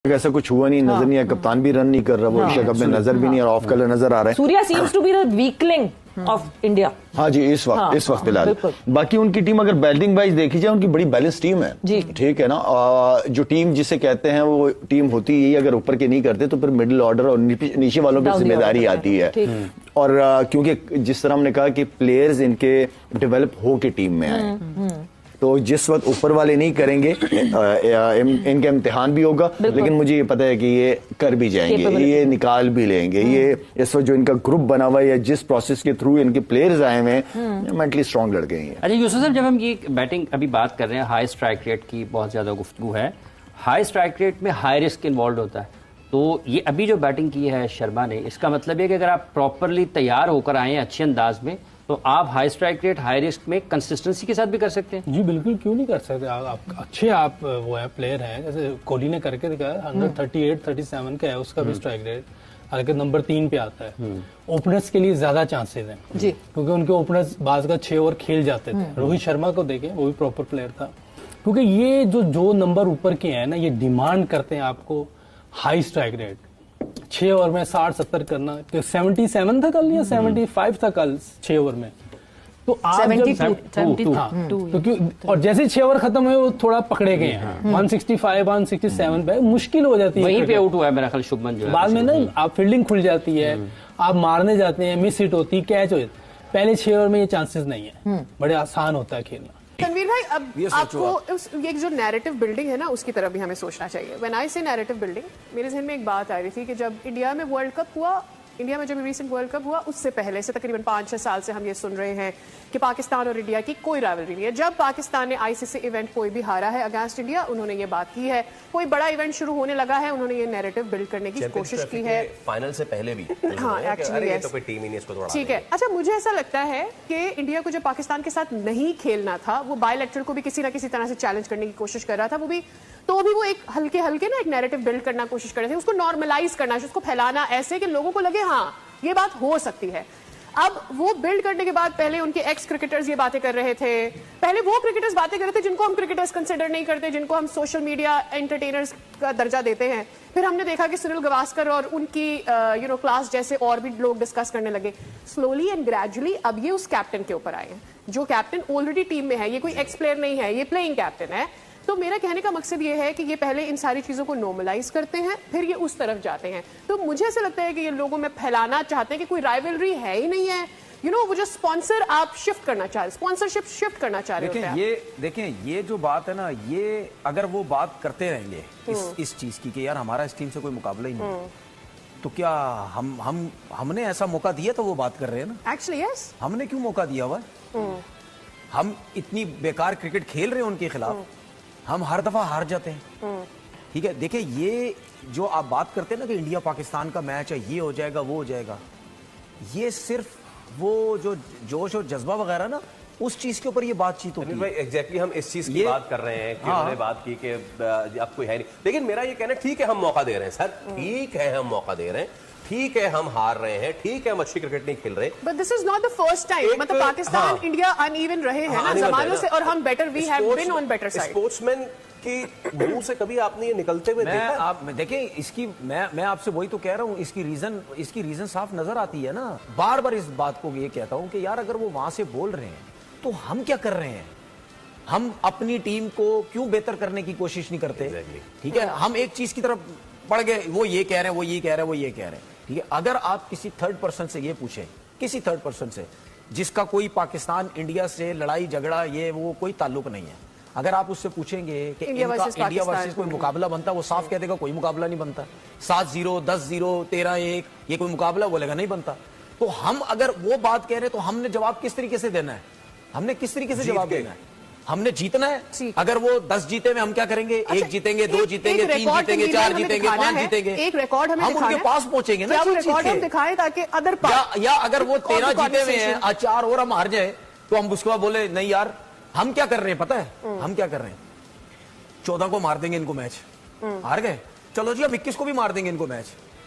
ऐसा कुछ हुआ नहीं, नजर नहीं आया, कप्तान भी रन नहीं कर रहा, वो ऋषभ में नजर भी नहीं, और ऑफ कलर नजर आ रहा है। Surya seems to be the weakling of India. हाँ जी, इस वक्त फिलहाल। बाकी उनकी टीम अगर बैटिंग वाइज देखी जाए, उनकी बड़ी बैलेंस टीम है, ठीक है ना। जो टीम जिसे कहते हैं वो टीम होती है, अगर ऊपर के नहीं करते तो फिर मिडिल ऑर्डर और नीचे वालों पर जिम्मेदारी आती है। और क्योंकि जिस तरह हमने कहा कि प्लेयर्स इनके डेवलप हो के टीम में आए, तो जिस वक्त ऊपर वाले नहीं करेंगे इनका इम्तिहान भी होगा, लेकिन मुझे ये पता है कि ये कर भी जाएंगे, ये निकाल भी लेंगे। ये इस वक्त जो इनका ग्रुप बना हुआ है या जिस प्रोसेस के थ्रू इनके प्लेयर्स आए हुए हैं, मेंटली स्ट्रांग लड़के हैं। अच्छा यूसुफ साहब, जब हम ये बैटिंग अभी बात कर रहे हैं, हाई स्ट्राइक रेट की बहुत ज्यादा गुफ्तगू है। हाई स्ट्राइक रेट में हाई रिस्क इन्वॉल्व होता है, तो ये अभी जो बैटिंग की है शर्मा ने, इसका मतलब है कि अगर आप प्रॉपरली तैयार होकर आए हैं अच्छे अंदाज में, तो आप high strike rate high risk में कंसिस्टेंसी के साथ भी कर सकते हैं। जी बिल्कुल, क्यों नहीं कर सकते। आप अच्छे वो है प्लेयर हैं, जैसे कोहली ने करके दिखाया। 138-37 का है उसका भी स्ट्राइक रेट, हालांकि नंबर 3 पे आता है। ओपनर्स के लिए ज्यादा चांसेस हैं जी, क्योंकि उनके ओपनर्स बाज का 6 ओवर खेल जाते थे। रोहित शर्मा को देखें, वो भी प्रॉपर प्लेयर था। क्योंकि ये जो नंबर ऊपर के हैं ना, ये डिमांड करते हैं आपको हाई स्ट्राइक रेट। 6 ओवर में 60-70 करना, 77 था कल या 75 था कल 6 ओवर में, तो आप 72 और जैसे 6 ओवर खत्म हुए वो थोड़ा पकड़े गए हैं। 165-167 पे मुश्किल हो जाती है, वहीं पे आउट हुआ है मेरा ख्याल शुभमन जो है। बाद में ना आप फील्डिंग खुल जाती है, आप मारने जाते हैं, मिस हिट होती, कैच हो जाती। पहले 6 ओवर में ये चांसेस नहीं है, बड़े आसान होता है खेलना। तनवीर भाई, अब आपको ये जो नैरेटिव बिल्डिंग है ना, उसकी तरफ भी हमें सोचना चाहिए। व्हेन आई से नैरेटिव बिल्डिंग, मेरे जहन में एक बात आ रही थी कि जब इंडिया में वर्ल्ड कप हुआ, इंडिया में जब रीसेंट वर्ल्ड कप हुआ, उससे पहले से तकरीबन 5-6 साल से हम ये सुन रहे हैं कि पाकिस्तान और इंडिया की कोई राइवलरी नहीं है। जब पाकिस्तान ने आईसीसी इवेंट कोई भी हारा है अगेंस्ट इंडिया, उन्होंने ये बात की है। कोई बड़ा इवेंट शुरू होने लगा है, उन्होंने ये नैरेटिव बिल्ड करने की कोशिश की है। फाइनल से पहले भी हाँ, एक्चुअली तो कोई टीम ही नहीं, इसको तोड़ा। ठीक है। अच्छा, मुझे ऐसा लगता है कि इंडिया को जब पाकिस्तान के साथ नहीं खेलना था, वो बायलैटरल को भी किसी ना किसी तरह से चैलेंज करने की कोशिश कर रहा था, तो भी वो एक हल्के ना एक नैरेटिव बिल्ड करना कोशिश कर रहे थे, उसको नॉर्मलाइज करना, उसको फैलाना ऐसे कि लोगों को लगे हाँ ये बात हो सकती है। अब वो बिल्ड करने के बाद पहले उनके एक्स क्रिकेटर्स ये बातें कर रहे थे, पहले वो क्रिकेटर्स बातें कर रहे थे जिनको हम क्रिकेटर्स कंसिडर नहीं करते, जिनको हम सोशल मीडिया एंटरटेनर्स का दर्जा देते हैं। फिर हमने देखा कि सुनील गावस्कर और उनकी क्लास जैसे और भी लोग डिस्कस करने लगे। स्लोली एंड ग्रेजुअली अब ये उस कैप्टन के ऊपर आए हैं, जो कैप्टन ऑलरेडी टीम में है। ये कोई एक्स प्लेयर नहीं है, ये प्लेइंग कैप्टन है। तो मेरा कहने का मकसद ये है कि ये पहले इन सारी चीजों को नॉर्मलाइज करते हैं, फिर ये उस तरफ जाते हैं। तो मुझे ऐसा लगता है कि ये लोगों में फैलाना चाहते हैं कि कोई राइवलरी है ही नहीं है। वो जो स्पॉन्सर आप शिफ्ट करना चाह रहे, स्पॉन्सरशिप शिफ्ट करना चाह रहे हो। देखें ये जो बात है ना, ये अगर वो बात करते रहेंगे इस चीज की कि यार हमारा इस टीम से कोई मुकाबला ही नहीं, तो क्या हमने ऐसा मौका दिया तो वो बात कर रहे हैं ना। एक्चुअली यस, हमने क्यों मौका दिया हुआ? हम इतनी बेकार क्रिकेट खेल रहे हैं उनके खिलाफ, हम हर दफा हार जाते हैं। ठीक है, देखिए ये जो आप बात करते हैं ना कि इंडिया पाकिस्तान का मैच है, ये हो जाएगा वो हो जाएगा, ये सिर्फ वो जो जोश और जज्बा वगैरह ना, उस चीज के ऊपर ये बातचीत होती है। एग्जैक्टली हम इस चीज की बात कर रहे हैं कि उन्होंने बात की कि अब कोई है नहीं, लेकिन मेरा ये कहना ठीक है हम मौका दे रहे हैं सर, ठीक है हम मौका दे रहे हैं, ठीक है हम हार रहे हैं, ठीक है हम अच्छी क्रिकेट नहीं खेल रहे, but this is not the first time. मतलब पाकिस्तान इंडिया अनइवन रहे हैं ना जमानों से, और हम better, we have been on better side. Sportsman की मुंह से कभी आपने ये निकलते हुए देखा? आप देखें इसकी, मैं आपसे वही तो कह रहा हूं, इसकी रीजन साफ नजर आती है ना। बार बार इस बात को ये कहता हूं कि यार अगर वो वहां से बोल रहे हैं तो हम क्या कर रहे हैं? हम अपनी टीम को क्यों बेहतर करने की कोशिश नहीं करते? ठीक है, हम एक चीज की तरफ पड़ गए, वो ये कह रहे हैं, वो ये कह रहे हैं, वो ये कह रहे हैं। ठीक है, अगर आप किसी थर्ड पर्सन से ये पूछें, किसी थर्ड पर्सन से जिसका कोई पाकिस्तान इंडिया से लड़ाई झगड़ा ये वो कोई ताल्लुक नहीं है, अगर आप उससे पूछेंगे कि इंडिया वर्सेस कोई मुकाबला बनता, वो साफ कह देगा कोई मुकाबला नहीं बनता। 7-0, 10-0, 13-1 ये कोई मुकाबला, बोलेगा नहीं बनता। तो हम अगर वो बात कह रहे हैं तो हमने जवाब किस तरीके से देना है? हमने किस तरीके से जवाब देना है? हमने जीतना है। अगर वो 10 जीते में हम क्या करेंगे? 1 जीतेंगे, 2 जीतेंगे, 3 जीतेंगे, 4 जीतेंगे, 5 जीतेंगे, एक रिकॉर्ड हमें हम उनके पास पहुंचेंगे ना। रिकॉर्ड हम दिखाएं ताकि अदर या अगर वो 13 जीते हुए हैं, 4 और हम हार जाए, तो हम उसके बाद बोले नहीं यार हम क्या कर रहे हैं पता है? हम क्या कर रहे हैं? 14 को मार देंगे इनको मैच, हार गए, चलो जी अब 21 को भी मार देंगे इनको मैच,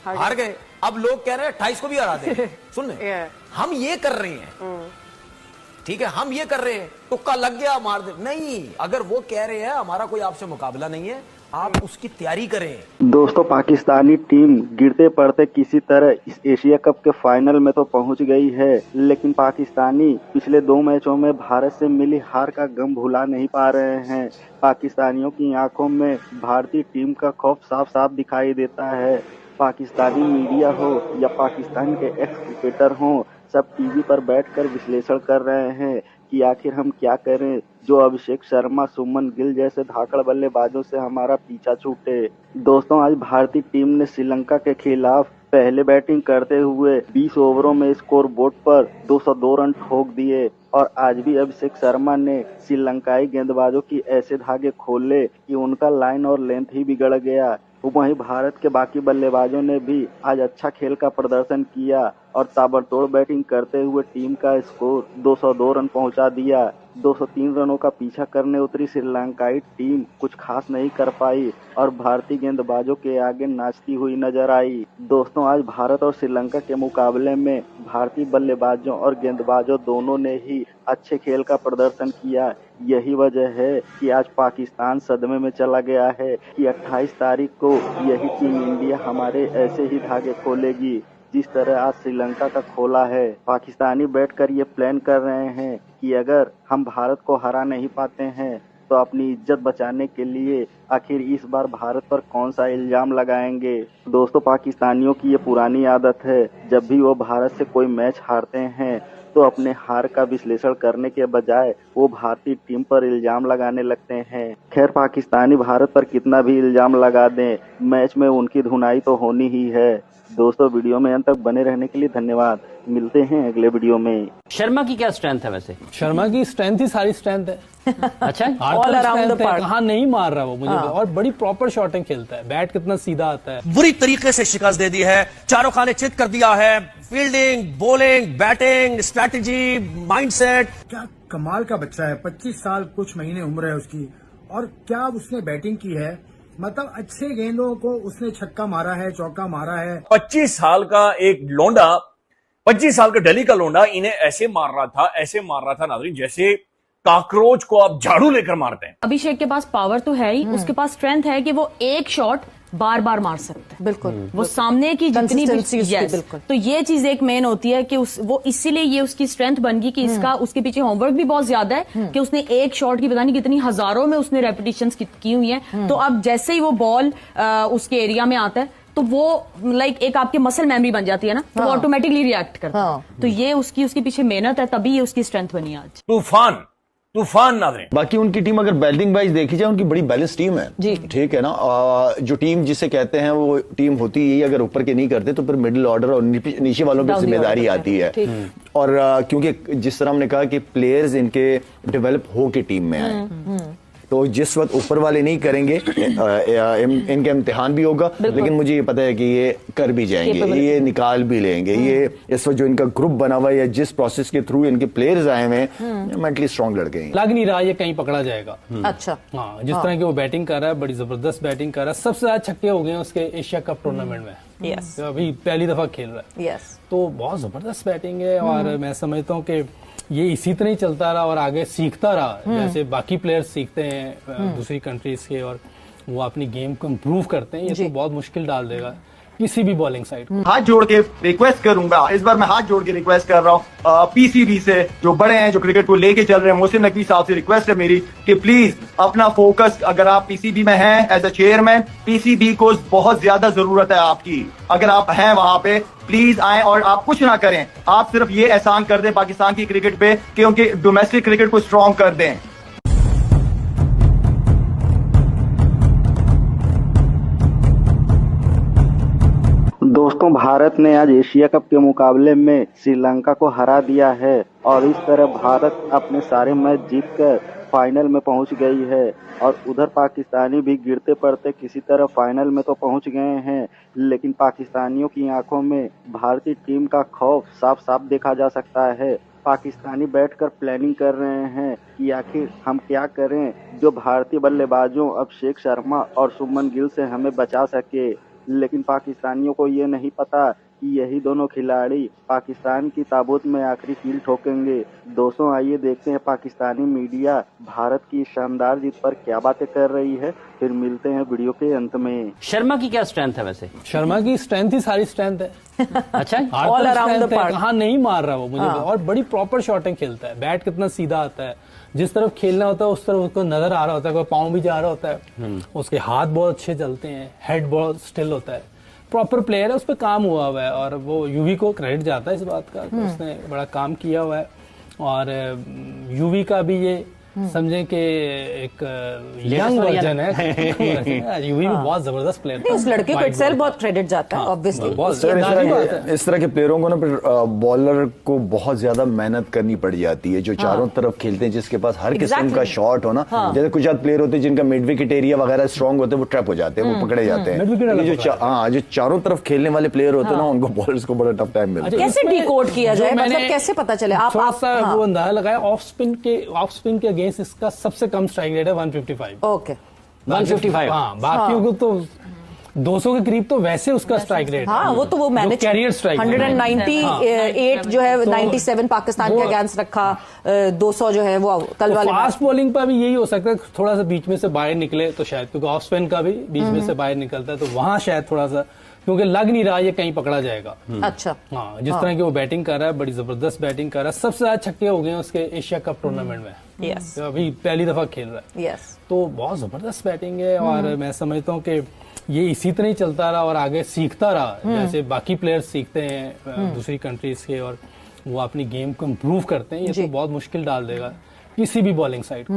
हार गए। अब लोग कह रहे हैं 28 को भी हरा देंगे। सुन ले, हम ये कर रहे हैं, ठीक है, हम ये कर रहे हैं, तुक्का लग गया मार दे। नहीं, अगर वो कह रहे हैं हमारा कोई आपसे मुकाबला नहीं है, आप उसकी तैयारी करें। दोस्तों, पाकिस्तानी टीम गिरते पड़ते किसी तरह इस एशिया कप के फाइनल में तो पहुंच गई है, लेकिन पाकिस्तानी पिछले 2 मैचों में भारत से मिली हार का गम भुला नहीं पा रहे हैं। पाकिस्तानियों की आंखों में भारतीय टीम का खौफ साफ साफ दिखाई देता है। पाकिस्तानी मीडिया हो या पाकिस्तान के एक्स क्रिकेटर हो, सब टीवी पर बैठकर विश्लेषण कर रहे हैं कि आखिर हम क्या करें जो अभिषेक शर्मा, सुमन गिल जैसे धाकड़ बल्लेबाजों से हमारा पीछा छूटे। दोस्तों, आज भारतीय टीम ने श्रीलंका के खिलाफ पहले बैटिंग करते हुए 20 ओवरों में स्कोर बोर्ड पर 202 रन ठोक दिए और आज भी अभिषेक शर्मा ने श्रीलंकाई गेंदबाजों की ऐसे धागे खोले कि उनका लाइन और लेंथ ही बिगड़ गया। वहीं भारत के बाकी बल्लेबाजों ने भी आज अच्छा खेल का प्रदर्शन किया और ताबड़तोड़ बैटिंग करते हुए टीम का स्कोर 202 रन पहुंचा दिया। 203 रनों का पीछा करने उतरी श्रीलंकाई टीम कुछ खास नहीं कर पाई और भारतीय गेंदबाजों के आगे नाचती हुई नजर आई। दोस्तों, आज भारत और श्रीलंका के मुकाबले में भारतीय बल्लेबाजों और गेंदबाजों दोनों ने ही अच्छे खेल का प्रदर्शन किया। यही वजह है कि आज पाकिस्तान सदमे में चला गया है कि 28 तारीख को यही टीम इंडिया हमारे ऐसे ही धागे खोलेगी जिस तरह आज श्रीलंका का खोला है। पाकिस्तानी बैठकर ये प्लान कर रहे हैं कि अगर हम भारत को हरा नहीं पाते हैं तो अपनी इज्जत बचाने के लिए आखिर इस बार भारत पर कौन सा इल्जाम लगाएंगे। दोस्तों, पाकिस्तानियों की ये पुरानी आदत है, जब भी वो भारत से कोई मैच हारते हैं तो अपने हार का विश्लेषण करने के बजाय वो भारतीय टीम पर इल्जाम लगाने लगते हैं। खैर, पाकिस्तानी भारत पर कितना भी इल्जाम लगा दें, मैच में उनकी धुनाई तो होनी ही है। दोस्तों, वीडियो में अंत तक बने रहने के लिए धन्यवाद। मिलते हैं अगले वीडियो में। शर्मा की क्या स्ट्रेंथ है वैसे? शर्मा की स्ट्रेंथ ही सारी स्ट्रेंथ है। अच्छा, ऑल अराउंड द पार्क। कहाँ नहीं मार रहा वो मुझे, और बड़ी प्रॉपर शॉटिंग खेलता है, बैट कितना सीधा आता है। बुरी तरीके से शिकस्त दे दी है, चारों खाने चित कर दिया है। Fielding, bowling, batting, strategy, mindset. क्या कमाल का बच्चा है, 25 साल कुछ महीने उम्र है उसकी, और क्या उसने बैटिंग की है। मतलब अच्छे गेंदों को उसने छक्का मारा है, चौका मारा है। 25 साल का एक लौंडा, 25 साल का दिल्ली का लौंडा इन्हें ऐसे मार रहा था नाज़रीन, जैसे कॉकरोच को आप झाड़ू लेकर मारते हैं। अभिषेक के पास पावर तो है ही, उसके पास स्ट्रेंथ है कि वो एक शॉट बार बार मार सकता है। बिल्कुल, वो सामने की जितनी भी बिल्कुल। तो ये चीज एक मेन होती है कि वो इसीलिए ये उसकी स्ट्रेंथ बन गई कि इसका उसके पीछे होमवर्क भी बहुत ज्यादा है कि उसने एक शॉट की पता नहीं कितनी हजारों में उसने रेपिटेशंस की हुई हैं। तो अब जैसे ही वो बॉल उसके एरिया में आता है तो वो लाइक एक आपके मसल मेमोरी बन जाती है ना, तो वो ऑटोमेटिकली रिएक्ट करता है। तो ये उसके पीछे मेहनत है, तभी ये उसकी स्ट्रेंथ बनी आज। तूफान नाज़रीन। बाकी उनकी टीम अगर बैटिंग वाइज देखी जाए, उनकी बड़ी बैलेंस टीम है जी, ठीक है ना। जो टीम जिसे कहते हैं वो टीम होती है, अगर ऊपर के नहीं करते तो फिर मिडिल ऑर्डर और नीचे वालों पर जिम्मेदारी आती है। और क्योंकि जिस तरह हमने कहा कि प्लेयर्स इनके डेवलप हो के टीम में आए, तो जिस वक्त ऊपर वाले नहीं करेंगे इनका इम्तिहान भी होगा, लेकिन मुझे ये पता है कि ये कर भी जाएंगे, ये निकाल भी लेंगे। ये इस वक्त जो इनका ग्रुप बना हुआ है या जिस प्रोसेस के थ्रू इनके प्लेयर्स आए हुए हैं, मेंटली स्ट्रांग लड़के हैं। लग नहीं रहा ये कहीं पकड़ा जाएगा। अच्छा, हाँ, जिस तरह की वो बैटिंग कर रहा है, बड़ी जबरदस्त बैटिंग कर रहा है। सबसे ज्यादा छक्के हो गए उसके एशिया कप टूर्नामेंट में। यस, अभी पहली दफा खेल रहा है। यस, तो बहुत जबरदस्त बैटिंग है और मैं समझता हूँ कि ये इसी तरह ही चलता रहा और आगे सीखता रहा, जैसे बाकी प्लेयर्स सीखते हैं दूसरी कंट्रीज के और वो अपनी गेम को इम्प्रूव करते हैं। ये तो बहुत मुश्किल डाल देगा किसी भी बॉलिंग साइड को। हाथ जोड़ के रिक्वेस्ट करूंगा, इस बार मैं हाथ जोड़ के रिक्वेस्ट कर रहा हूँ पीसीबी से, जो बड़े हैं, जो क्रिकेट को लेके चल रहे हैं, मोहसिन नकवी साहब से रिक्वेस्ट है मेरी कि प्लीज अपना फोकस, अगर आप पीसीबी में हैं एज अ चेयरमैन, पीसीबी को बहुत ज्यादा जरूरत है आपकी। अगर आप हैं वहां पे, प्लीज आए और आप कुछ ना करें, आप सिर्फ ये एहसान कर दें पाकिस्तान की क्रिकेट पे कि उनके डोमेस्टिक क्रिकेट को स्ट्रॉन्ग कर दें। दोस्तों, भारत ने आज एशिया कप के मुकाबले में श्रीलंका को हरा दिया है और इस तरह भारत अपने सारे मैच जीतकर फाइनल में पहुंच गई है। और उधर पाकिस्तानी भी गिरते पड़ते किसी तरह फाइनल में तो पहुंच गए हैं, लेकिन पाकिस्तानियों की आंखों में भारतीय टीम का खौफ साफ साफ देखा जा सकता है। पाकिस्तानी बैठकर प्लानिंग कर रहे हैं कि आखिर हम क्या करें जो भारतीय बल्लेबाजों अभिषेक शर्मा और सुमन गिल से हमें बचा सके। लेकिन पाकिस्तानियों को ये नहीं पता कि यही दोनों खिलाड़ी पाकिस्तान की ताबूत में आखिरी कील ठोकेंगे। दोस्तों आइए देखते हैं पाकिस्तानी मीडिया भारत की शानदार जीत पर क्या बातें कर रही है, फिर मिलते हैं वीडियो के अंत में। शर्मा की क्या स्ट्रेंथ है वैसे? शर्मा की स्ट्रेंथ ही सारी स्ट्रेंथ है। अच्छा, ऑल अराउंड द पार्क। कहाँ नहीं मार रहा वो मुझे और बड़ी प्रॉपर शॉटिंग खेलता है। बैट कितना सीधा आता है, जिस तरफ खेलना होता है उस तरफ उसको नजर आ रहा होता है, कोई पाँव भी जा रहा होता है, उसके हाथ बहुत अच्छे चलते हैं, हेड बहुत स्टिल होता है। प्रॉपर प्लेयर है, उस पर काम हुआ हुआ है और वो यूवी को क्रेडिट जाता है इस बात का, उसने बड़ा काम किया हुआ है। और यूवी का भी ये समझे कि एक यंग वर्जन है। यूवी भी बहुत जबरदस्त प्लेयर है। उस लड़के को इटसेल्फ बहुत क्रेडिट जाता है ऑब्वियसली। इस तरह के प्लेयरों को ना फिर बॉलर को बहुत ज्यादा मेहनत करनी पड़ जाती है, जो चारों तरफ खेलते हैं, जिसके पास हर किस्म का शॉट हो ना। जैसे कुछ प्लेयर होते हैं जिनका मिड विकेट एरिया वगैरह स्ट्रांग होते हैं, वो ट्रैप हो जाते हैं, वो पकड़े जाते हैं। जो चारों तरफ खेलने वाले प्लेयर होते हैं ना, उनको बॉलर्स को बड़ा टफ टाइम मिलता है। कैसे डिकोड किया जाए, मतलब कैसे पता चले? आप वो अंदाजा लगाया ऑफ स्पिन के अगेंस्ट इसका सबसे कम स्ट्राइक रेट है 155। ओके 155। हाँ, बाकियों को तो 200 के करीब तो वैसे उसका स्ट्राइक रेट। हाँ, वो तो वो मैनेज कैरियर स्ट्राइक 198 जो है 97 पाकिस्तान के अगेंस्ट रखा, 200 जो है वो कल वाले। फास्ट बॉलिंग पर भी यही हो सकता है, थोड़ा सा बीच में से बाहर निकले तो शायद, क्योंकि ऑफ स्पिन का भी बीच में से बाहर निकलता है, तो वहां शायद थोड़ा सा, क्योंकि लग नहीं रहा ये कहीं पकड़ा जाएगा। अच्छा, हाँ, जिस तरह की वो बैटिंग कर रहा है, बड़ी जबरदस्त बैटिंग कर रहा है। सबसे ज्यादा छक्के हो गए उसके एशिया कप टूर्नामेंट में। यस, अभी पहली दफा खेल रहा है। यस, तो बहुत जबरदस्त बैटिंग है और मैं समझता हूँ कि ये इसी तरह ही चलता रहा और आगे सीखता रहा, जैसे बाकी प्लेयर्स सीखते हैं दूसरी कंट्रीज के और वो अपनी गेम को इम्प्रूव करते हैं। ये तो बहुत मुश्किल डाल देगा किसी भी बॉलिंग साइड को।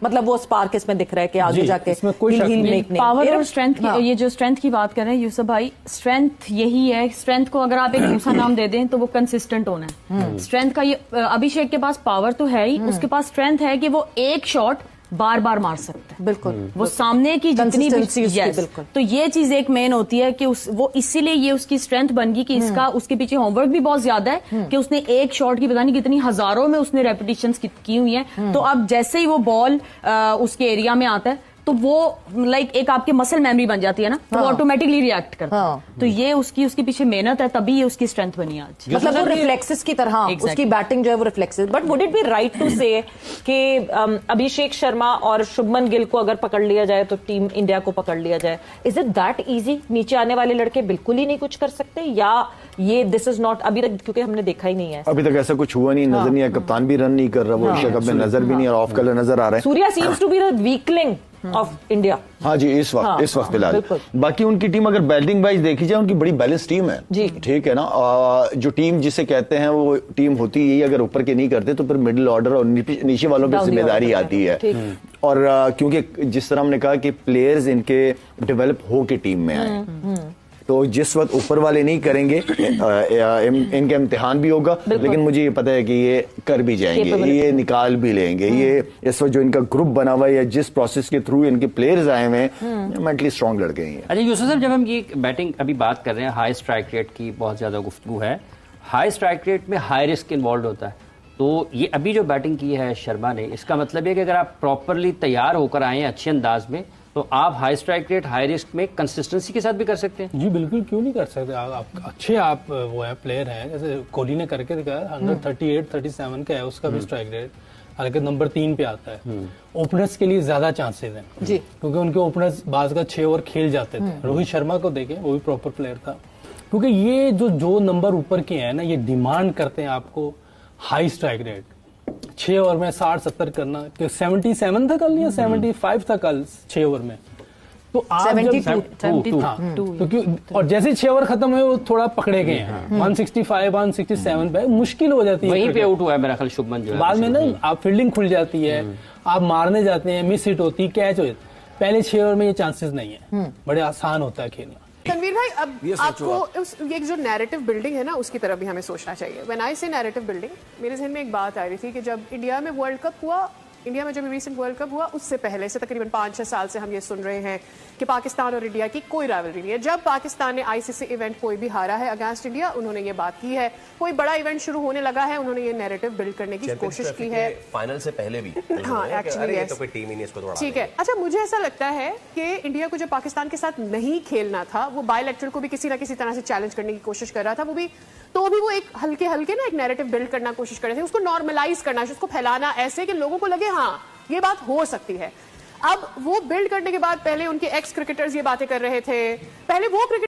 मतलब वो स्पार्क इसमें दिख रहा है कि आगे जाके इसमें कोई शक नहीं। पावर और स्ट्रेंथ की, ये जो स्ट्रेंथ की बात कर रहे हैं यूसुफ भाई, स्ट्रेंथ यही है। स्ट्रेंथ को अगर आप एक दूसरा नाम दे दें तो वो कंसिस्टेंट होना है। स्ट्रेंथ का ये, अभिषेक के पास पावर तो है ही, उसके पास स्ट्रेंथ है कि वो एक शॉट बार बार मार सकता है। बिल्कुल, वो सामने की जितनी भी बिल्कुल। तो ये चीज एक मेन होती है कि वो इसीलिए ये उसकी स्ट्रेंथ बन गई कि इसका उसके पीछे होमवर्क भी बहुत ज्यादा है कि उसने एक शॉट की पता नहीं कितनी हजारों में उसने रेपिटेशंस की हुई हैं। तो अब जैसे ही वो बॉल उसके एरिया में आता है तो वो लाइक एक आपके मसल मेमोरी बन जाती है ना, तो वो ऑटोमेटिकली रिएक्ट करता है। तो ये उसके पीछे मेहनत है, तभी ये उसकी स्ट्रेंथ बनी आज। मतलब वो रिफ्लेक्सेस की तरह उसकी बैटिंग जो है वो reflexes. But would it be right to say कि अभिषेक शर्मा और शुभमन गिल को अगर पकड़ लिया जाए तो टीम इंडिया को पकड़ लिया जाए? Is it that easy? नीचे आने वाले लड़के बिल्कुल ही नहीं कुछ कर सकते, या ये दिस इज नॉट अभी तक, क्योंकि हमने देखा ही नहीं है अभी तक ऐसा कुछ हुआ नहीं, नजर नहीं आया। कप्तान भी रन नहीं कर रहा, वो एशिया कप में नजर भी नहीं, और ऑफ कलर नजर आ रहा है। Surya seems to be the weakling of India. हाँ जी, इस वक्त फिलहाल। बाकी उनकी टीम अगर बैटिंग वाइज देखी जाए, उनकी बड़ी बैलेंस टीम है जी, ठीक है ना। जो टीम जिसे कहते हैं वो टीम होती है, अगर ऊपर के नहीं करते तो फिर मिडिल ऑर्डर और नीचे वालों पर जिम्मेदारी आती है। और क्योंकि जिस तरह हमने कहा कि प्लेयर्स इनके डेवलप हो के टीम में आए, तो जिस वक्त ऊपर वाले नहीं करेंगे इनके इम्तिहान भी होगा, लेकिन मुझे ये पता है कि ये कर भी जाएंगे, ये निकाल भी लेंगे। ये इस वक्त जो इनका ग्रुप बना हुआ है या जिस प्रोसेस के थ्रू इनके प्लेयर्स आए हुए हैं, मेंटली स्ट्रांग लड़के हैं। अच्छा यूसुफ साहब, जब हम ये बैटिंग अभी बात कर रहे हैं, हाई स्ट्राइक रेट की बहुत ज्यादा गुफ्तगू है। हाई स्ट्राइक रेट में हाई रिस्क इन्वॉल्व होता है, तो ये अभी जो बैटिंग की है शर्मा ने, इसका मतलब है कि अगर आप प्रॉपरली तैयार होकर आए हैं अच्छे अंदाज में, तो आप high strike rate high risk में कंसिस्टेंसी के साथ भी कर सकते हैं। जी बिल्कुल, क्यों नहीं कर सकते। आप अच्छे वो है प्लेयर हैं, जैसे कोहली ने करके दिखाया। 138-37 का है उसका भी स्ट्राइक रेट, हालांकि नंबर 3 पे आता है। ओपनर्स के लिए ज्यादा चांसेस हैं जी, क्योंकि उनके ओपनर्स बाज का 6 ओवर खेल जाते थे। रोहित शर्मा को देखें, वो भी प्रॉपर प्लेयर था। क्योंकि ये जो नंबर ऊपर के हैं ना, ये डिमांड करते हैं आपको हाई स्ट्राइक रेट। 6 ओवर में 60-70 करना, 77 था कल या 75 था कल 6 ओवर में, तो आप 72 तो क्यों, और जैसे 6 ओवर खत्म हुए वो थोड़ा पकड़े गए हैं 165-167 पे, मुश्किल हो जाती है। वहीं पे आउट हुआ है मेरा ख्याल शुभमन जो है। बाद में ना आप फील्डिंग खुल जाती है, आप मारने जाते हैं, मिस हिट होती, कैच हो जाती। पहले 6 ओवर में ये चांसेस नहीं है, बड़े आसान होता है खेलना। तनवीर भाई, अब आपको ये जो नैरेटिव बिल्डिंग है ना, उसकी तरफ भी हमें सोचना चाहिए। व्हेन आई से नैरेटिव बिल्डिंग, मेरे जहन में एक बात आ रही थी कि जब इंडिया में जब रिसेंट वर्ल्ड कप हुआ, उससे पहले से तकरीबन 5-6 साल से हम ये सुन रहे हैं कि पाकिस्तान और इंडिया की कोई राइवलरी नहीं है। जब पाकिस्तान ने आईसीसी इवेंट कोई भी हारा है अगेंस्ट इंडिया, उन्होंने ये बात की है। कोई बड़ा इवेंट शुरू होने लगा है, उन्होंने ये नैरेटिव बिल्ड करने की कोशिश की है। फाइनल से पहले भी हाँ, एक्चुअली तो कोई टीम ही नहीं, इसको तोड़ा ठीक है। अच्छा, मुझे ऐसा लगता है कि इंडिया को जब पाकिस्तान के साथ नहीं खेलना था, वो बायलैटरल को भी किसी ना किसी तरह से चैलेंज करने की कोशिश कर रहा था, वो एक हल्के ना एक नैरेटिव बिल्ड करना कोशिश कर रहे थे, उसको नॉर्मलाइज करना, उसको फैलाना ऐसे कि लोगों को लगे हाँ ये बात हो सकती है। अब वो बिल्ड करने के बाद पहले उनके एक्स क्रिकेटर्स ये बातें कर रहे थे, पहले वो क्रिकेट